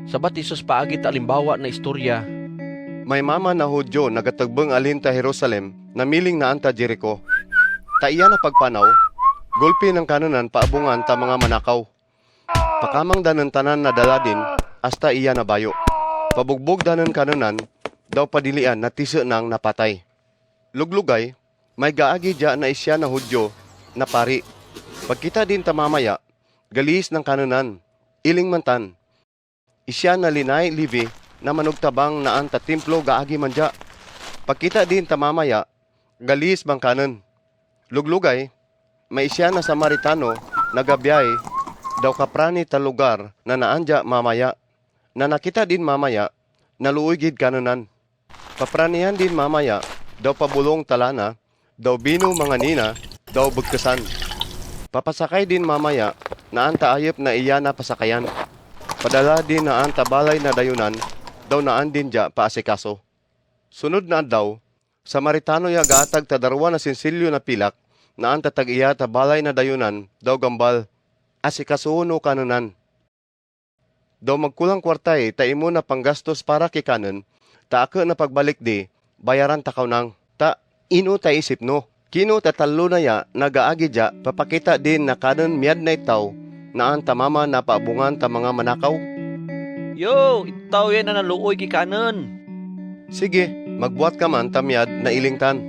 Sabat Isus paagi ta alimbawa na istorya. May mama na Hudyo nagatagbeng alin ta Jerusalem na miling na anta Jericho. Ta iya na pagpanaw, gulpi ng kanunan paabungan ta mga manakaw. Pakamang danan tanan na daladin, hasta iya na bayo. Pabugbog danan kanunan, daw padilian na tiso nang napatay. Luglugay, may gaagi dya na isya na Hudyo na pari. Pagkita din ta mamaya, galis ng kanunan, iling mantan. Isya na linay livi na manugtabang na anta templo gaagi manja. Pagkita din ta mamaya, galis bang kanon. Luglugay, may isya na Samaritano na gabiyay daw kaprani ta lugar na naandya mamaya. Na nakita din mamaya, naluoy gid kanunan. Papranihan din mamaya, daw pabulong talana, daw bino mga nina, daw bugkasan. Papasakay din mamaya, na anta ayop na iya na pasakayan. Padala din na anta balay na dayunan, daw naan din dya paasikaso. Sunod na daw, Samaritano ya gatag tadarwa na sinsilyo na pilak, na anta tag-iya ta balay na dayunan, daw gambal, asikasuno kanunan. Daw magkulang kwartay, ta imo na panggastos para kikanon, ta ako na pagbalik di, bayaran takaw nang, ta ino ta isip no. Kino tatalo na ya, nagaagi dya, papakita din na kanon miyad na itaw, na ang tamama na paabungan ta mga manakaw. Yo, itaw yan na naluoy kikanon. Sige, magbuhat ka man tamyad na ilingtan.